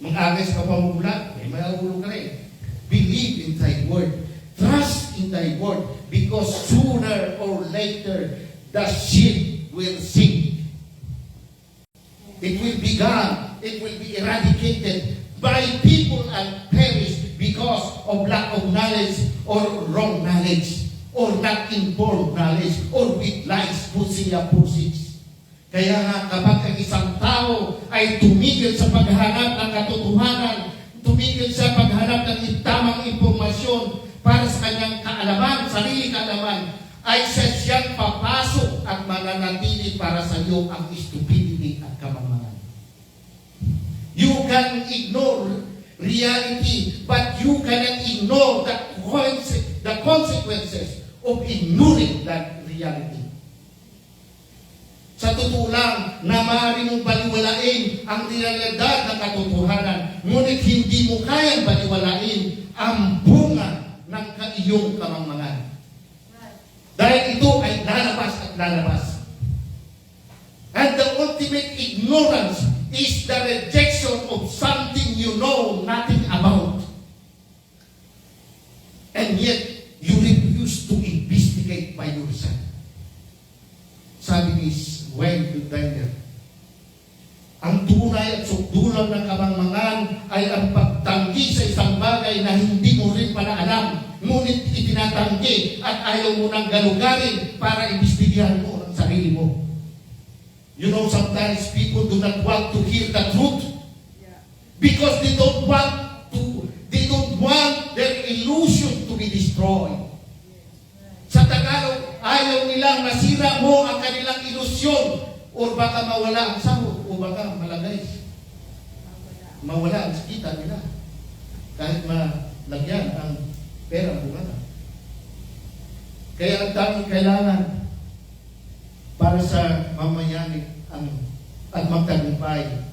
mag-agay sa kapwa mo bulag? Eh, mahuhulog ka rin. Believe in Thy word. Trust in Thy word, because sooner or later the ship will sink. It will be gone. It will be eradicated by people and perish because of lack of knowledge or wrong knowledge or not informed knowledge or with lies, pusiya-pusits. Kaya nga kapag ang isang tao ay tumigil sa paghanap ng katotohanan, tumigil sa paghanap ng tamang impormasyon para sa kanyang kaalaman, sarili kaalaman, ay siyang papasok at mananatili para sa iyo ang stupidity at kamangmangan. You can ignore reality, but you cannot ignore the consequences Sa totoo lang na maaari mong baliwalain ang realidad ng katotohanan, ngunit hindi mo kayang baliwalain ang bunga ng iyong kamangmangan. Dahil ito ay lalabas at lalabas. And the ultimate ignorance is the rejection of something you know nothing about. And yet, you refuse to investigate by yourself. Sabi ni Wayne to Daniel, ang tunay at sukdulan ng kamangmangan ay ang pagtanggi sa isang bagay na hindi mo rin pala alam, ngunit itinatanggi at ayaw mo nang galugarin para imbestigahan mo ang sarili mo. You know, sometimes people do not want to hear the truth because they don't want their illusion to be destroyed. Sa Tagalog, ayaw nilang masira mo ang kanilang ilusyon o baka mawala ang sahod o baka malagay. Mawala ang kita nila. Kahit malagyan ang perang bungana. Kaya ang daming kailangan para sa mamayanig at magtagumpay.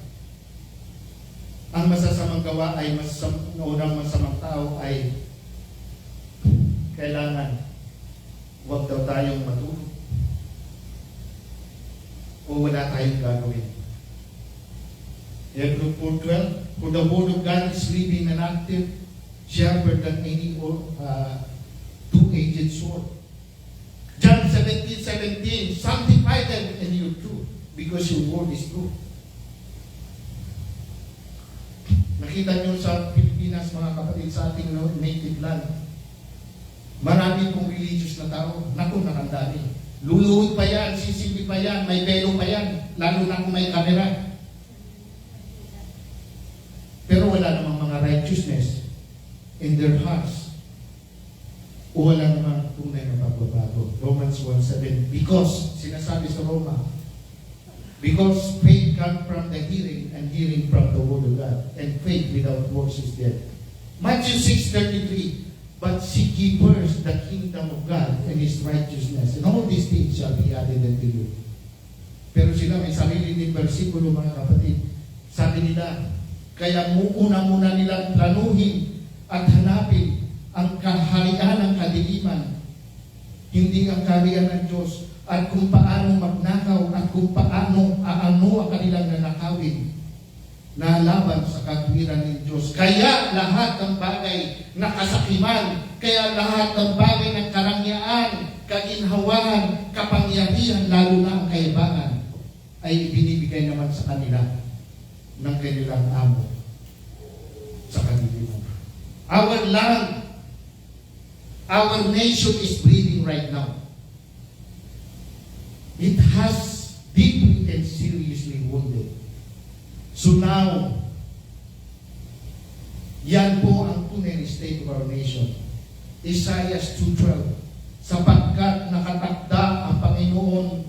Ang masasamang gawa ay unang masamang tao ay kailangan huwag daw tayong matulog o wala tayong gagawin. Hebrews 4:12, for the word of God is living and active, sharper than any two-edged sword. John 17:17, sanctify them in your truth, because your word is truth. Nakita nyo sa Pilipinas, mga kapatid, sa ating native land, marami pong religious na tao. Naku, nakandali. Luluhod pa yan, sisimbi pa yan, may belo pa yan, lalo na kung may camera. Pero wala namang mga righteousness in their hearts. O wala namang tunay na pagbabago. Romans 1:7. Because, sinasabi sa Roma, because faith comes from the hearing, and hearing from the word of God. And faith without works is dead. Matthew 6:33. But seek ye first the kingdom of God and His righteousness, and all these things shall be added unto you. Pero sila may sarili din versikulo, mga kapatid. Sabi nila, kaya muna nilang planuhin at hanapin ang kaharian ng kadiliman, hindi ang kaharian ng Diyos, at kung paano magnakaw at kung paano aano ang kanilang nanakawin na laban sa katwiran ng Diyos. Kaya lahat ng bagay na kasakiman, kaya lahat ng bagay ng karangyaan, kaginhawahan, kapangyarihan, lalo na ang kayabangan, ay binibigay naman sa kanila ng kanilang amo sa kadiliman. Our land, our nation is bleeding right now. It has deeply and seriously wounded. So now, yan po ang tunay na state of our nation. Isaiah 2:12, sapagkat nakatakda ang Panginoon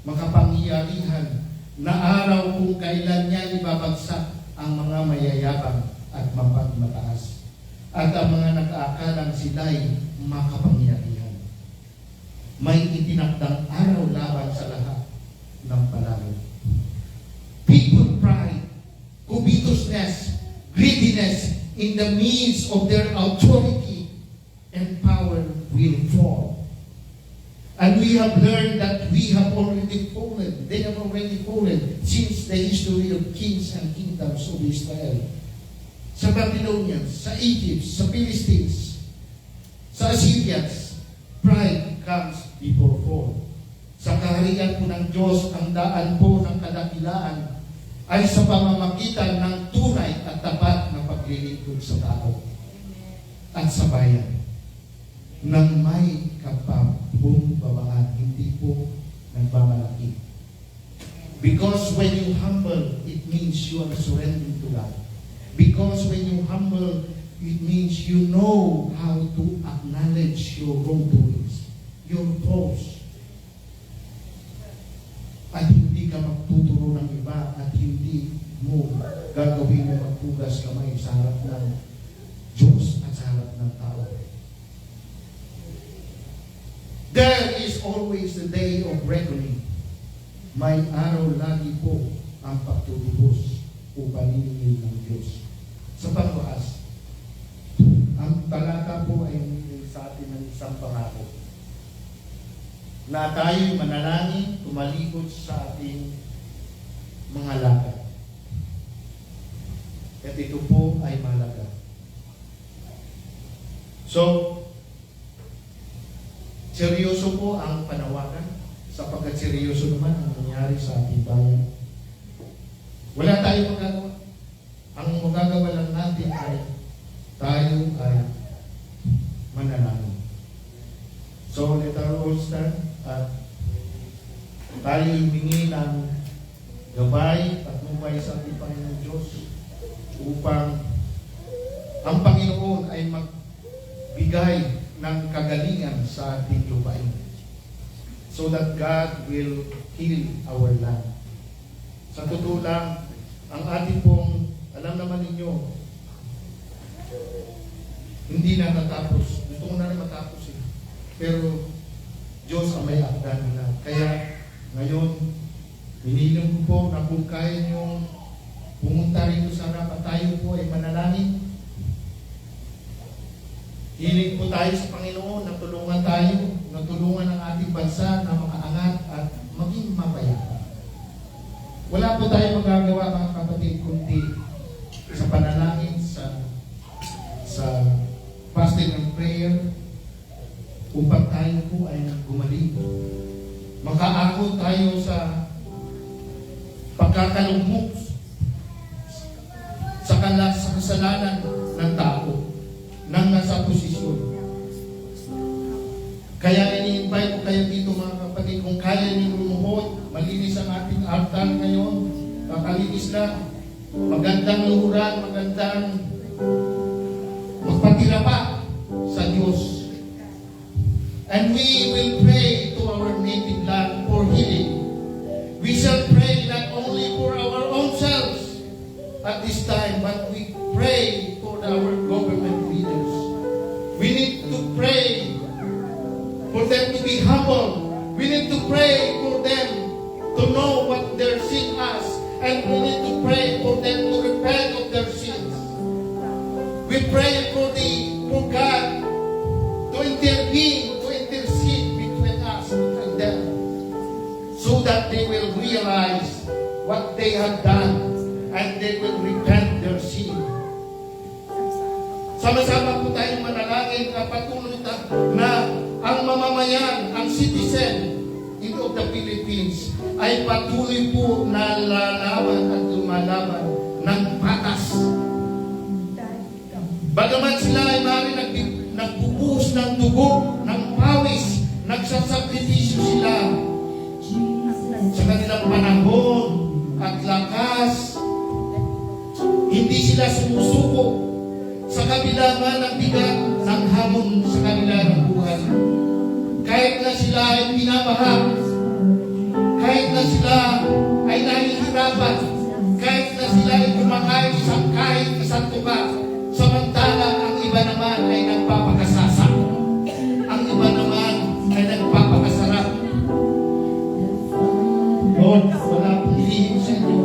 makapangyarihan na araw kung kailan niya ibabagsak ang mga mayayabang at mapagmataas, at ang mga nag-aakalang sila'y makapangyarihan. May itinakdang araw laban sa lahat ng panahon. People pride, covetousness, greediness in the midst of their authority and power will fall. And we have learned that we have already fallen. They have already fallen since the history of kings and kingdoms of Israel. Sa Babylonians, sa Egypt, sa Philistines, sa Assyrians, pride comes before fall. Sa kaharian po ng Diyos, ang daan po ng kadakilaan ay sa pamamagitan ng tunay at tapat na paglilingkod sa tao at sa bayan ng may kapabumbabaan, hindi po nagmamalaki. Because when you humble, it means you are surrendering to God. Because when you humble, it means you know how to acknowledge your wrongdoings, your faults. At hindi ka magtuturo ng iba at hindi mo gagawin na magpugas kamay sa harap ng Diyos at sa harap ng tao. There is always a day of reckoning. may araw lagi po ang pagtutubos o paniningil ng Diyos. Sa pangwakas, ang talata po ay humiling sa atin ng isang pangako na tayo'y manalangin, tumalikod sa ating mga lakad. At ito po ay malaga. So, seryoso po ang panawagan sapagkat seryoso naman ang nangyari sa ating bayan. Wala tayong magagawa. Ang magagawa lang natin ay tayo ay manalangin. So, let us all stand at tayo humingi ng gabay at mubay sa ating Panginoon Diyos upang ang Panginoon ay magbigay ng kagalingan sa ating lupain so that God will heal our land. Sa totoo lang, ang ating pong, alam naman ninyo, hindi na natapos. Gusto ko na rin matapos eh. Pero Diyos ang may akda nila. Kaya ngayon, hinihiling ko po na kung kaya niyong pumunta rito sa harapan, tayo po ay manalangin. Hiling po tayo sa Panginoon na tulungan tayo, na tulungan ang ating bansa na makaangat at maging mapayapa. Wala po tayo magagawa mga kapatid kundi sa panalangin, sa fasting and prayer upang tayo po ay gumaling. Makaakot tayo sa pagkakalugmok sa kasalanan ng tao nang nasa posisyon. Kaya ini-invite ko kayo dito mga kapatid, kung kaya niyo lumuhod, malinis ang ating altar ngayon, kakalinis lang, magandang luhuran, magandang magpatira pa sa Diyos. And we will pray to our native land for healing. We shall pray not only for our own selves at this time, but we pray for our government leaders. We need to pray for them to be humble. We need to pray for them to know what their sin is, and we need to pray for them to repent of their sins. We pray for God to intervene, to intercede between us and them, so that they will realize what they have done and they will repent their sin. Sama-sama po tayong manalangin at patuloy na ang mamamayan, ang citizen of the Philippines ay patuloy po na lalaban at lumalaban ng patas. Bagaman sila ay maaaring nagbubuhos ng dugo, ng pawis, nagsasakripisyo sila sa kanilang panahon at lakas, hindi sila sumusuko sa kabila man ng bigat ng hamon sa kanilang buhay. Kahit na sila ay pinabahag, kahit na sila ay nahihirapan, kahit na sila ay kumakain sa kahit sa tuka, samantala ang iba naman ay nagpapakasasa. Ang iba naman ay nagpapakasarap. Lord, wala pong hihim sa inyo.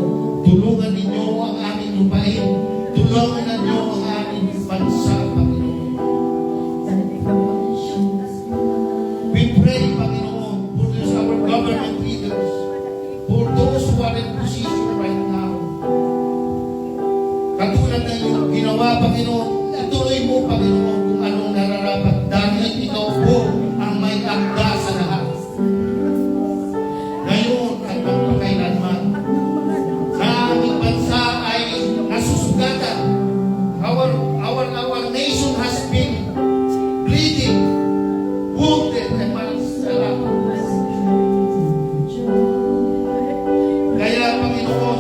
Tulungan ninyo ang aming lupain. Tulungan ninyo ang aming bansa, Panginoon. We pray, Panginoon, for our government leaders, for those who are in position right now. Katulad na yung ginawa, Panginoon, ituloy mo, Panginoon, kung anong nararapat. Dahil ikaw po ang may akda sa lahat. Ngayon at magpakailanman, sa aming bansa ay nasusugatan. Our nation has been bleeding, wounded, and malasarap. Kaya, Panginoon,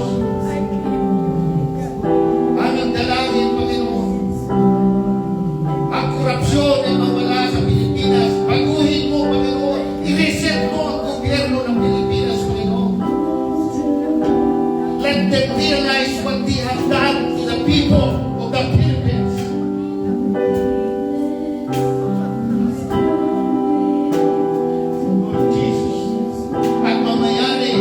aming dalangin, Panginoon, ang korupsyon ay mawala sa Pilipinas. Baguhin mo, Panginoon. I-reset mo ang gobyerno ng Pilipinas, Panginoon. Let them realize what they have done to the people of the Philippines. Lord Jesus, at mamayari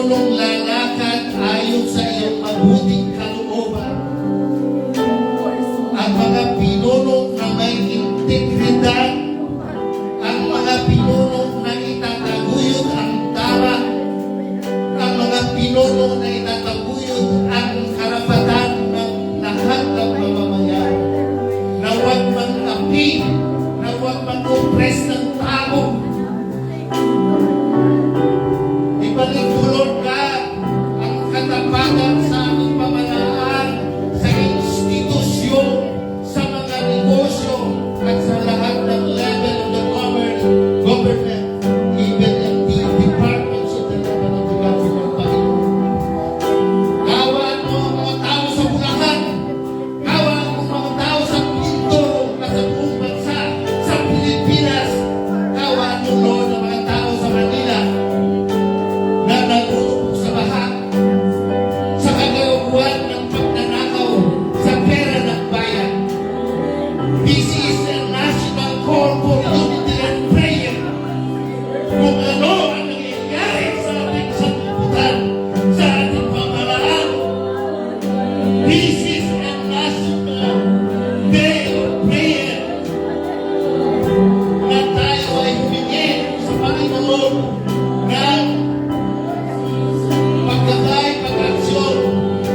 pinunong lalakad ayon sa iyong mabuting kalooban. Ang mga pinuno na may integridad, ang mga pinuno na itataguyod ang tama, ang mga pinuno na itataguyod ang karapatan ng lahat ng mamamayan, na huwag mang-api, na huwag mang-oppress ng tao. Ibalik mo, Lord God, ang katapatan sa aming pamahalaan, sa institusyon, sa mga negosyo, at sa lahat ng level of the government, even in the departments of the level of the government, Panginoon. Kawaan mo ang mga tao sa Bulacan, kawaan mo ang mga tao sa Mindoro, at sa buong bansa, sa Pilipinas, kawaan mo, Lord, ang mga tao sa Manila, na nalulubog sa baha, sa kagawaan ng pagnanakaw sa pera ng bayan. This is a national call for unity and prayer. Kung ano ang nangyayari sa ating sanlibutan, sa ating pamahalaan, this is a national day of prayer na tayo ay humingi sa Panginoon ng pagkakay, pag-aksyon,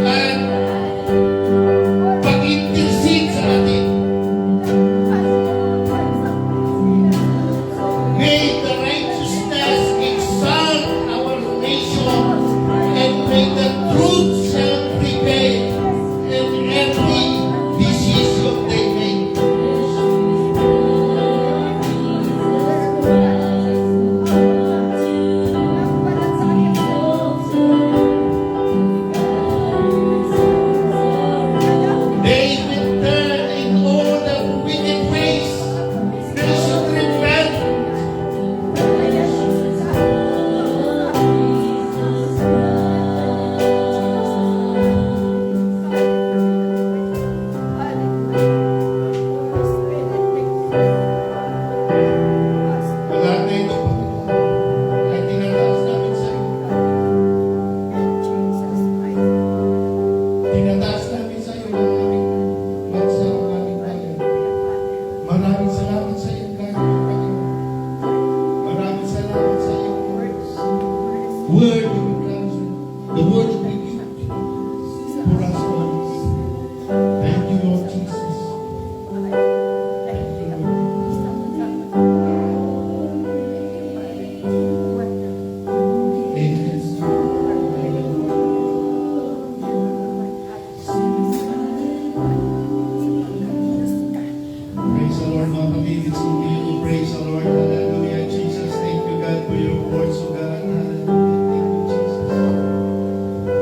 at pag-intercede sa atin. May the righteousness exalt our nation, and may the truth shall prevail in every decision they make. They will turn in all the wicked ways. They should repent. Ang lahat na ito, Panginoon, ay tinataas namin sa iyo. Tinataas namin sa iyo ang aming bansa, ang aming bayan. Maraming salamat sa iyo, Panginoon. Maraming salamat sa iyo. Word of counsel, the word of rebuke for us all. Thank you, Lord Jesus. Praise the Lord, mga kapatid. It's continue to praise the Lord. Hallelujah, Jesus. Thank you, God, for your words, O God. Hallelujah. Thank you, Jesus.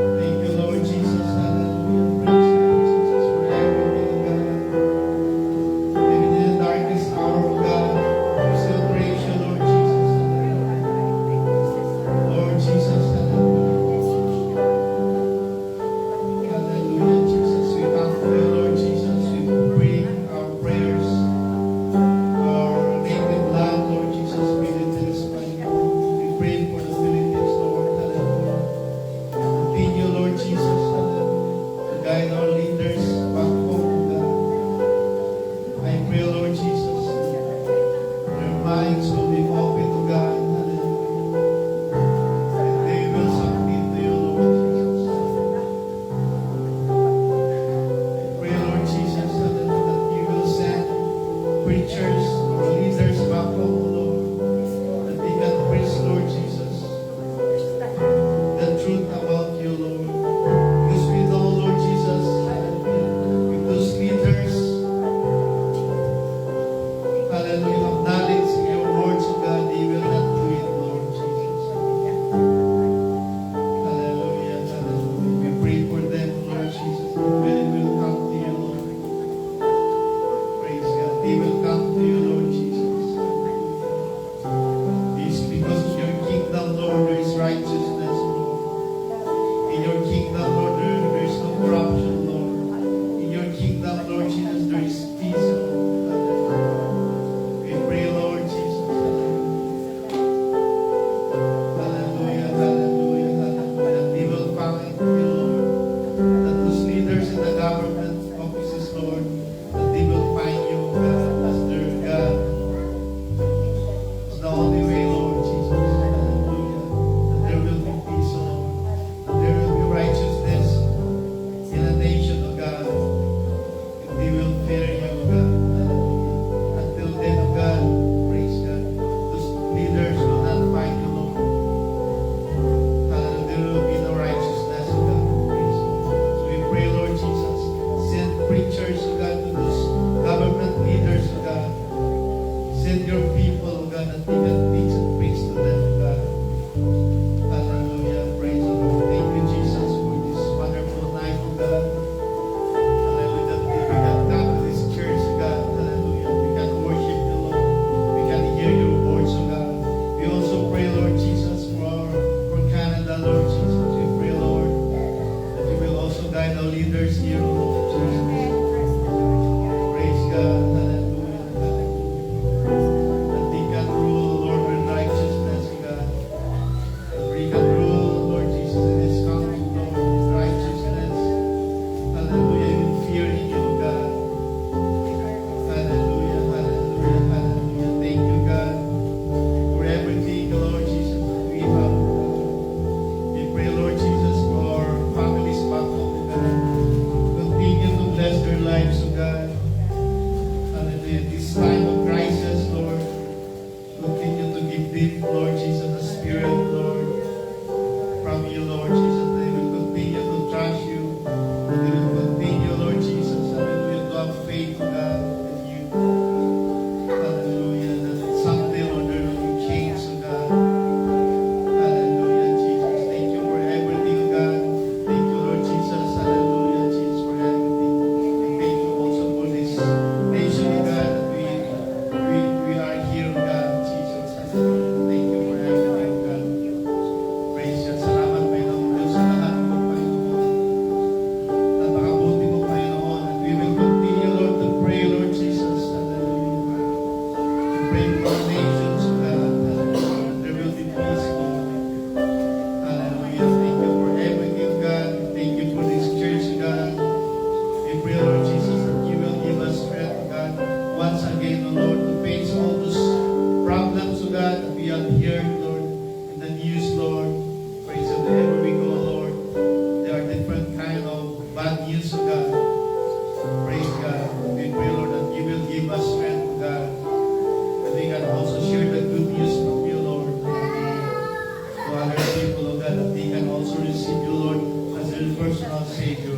people, oh God, that they can also receive you, Lord, as their personal Savior.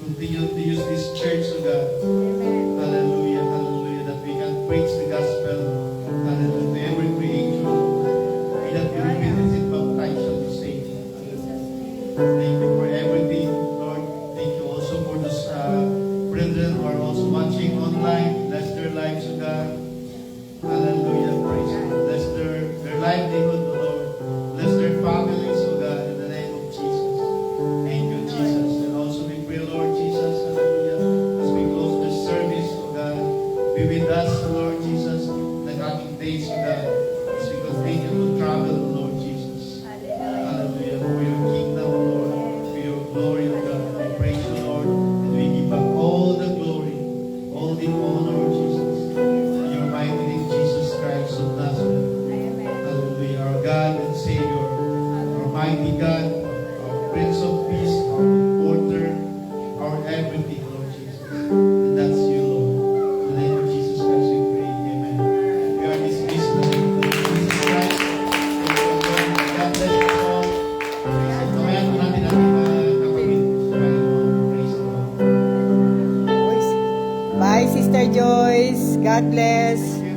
Continue to use this church, oh God. Hallelujah, hallelujah, that we can preach the gospel, hallelujah, to every creature. May that be repeated baptized shall be saved. Thank you for everything, Lord. Thank you also for those brethren who are also watching online. Bless their lives, O God. Hallelujah, praise you. Bless their livelihood, O Lord. Bless their families, O God, in the name of Jesus. Thank you, Jesus. And also we pray, Lord Jesus, hallelujah, as we close this service, O God, be with us, Lord Jesus, in the coming days, O God, as we continue to travel, Lord Jesus. Hallelujah, for your kingdom, O Lord, for your glory, O God. We praise you, Lord, and we give up all the glory, all the honor, Lord Jesus, in your mighty name, Jesus Christ of Nazareth. Hallelujah, our God and Savior, our mighty God, our Prince of Peace, our Comforter, our everything, Lord Jesus. And that's you, Lord. In the name of Jesus Christ we pray. Amen. We are dismissed in the name of Jesus Christ. God bless you all. Praise the Lord. Mamaya po natin ang kapatid. Praise the Lord. Bye, Sister Joyce. God bless.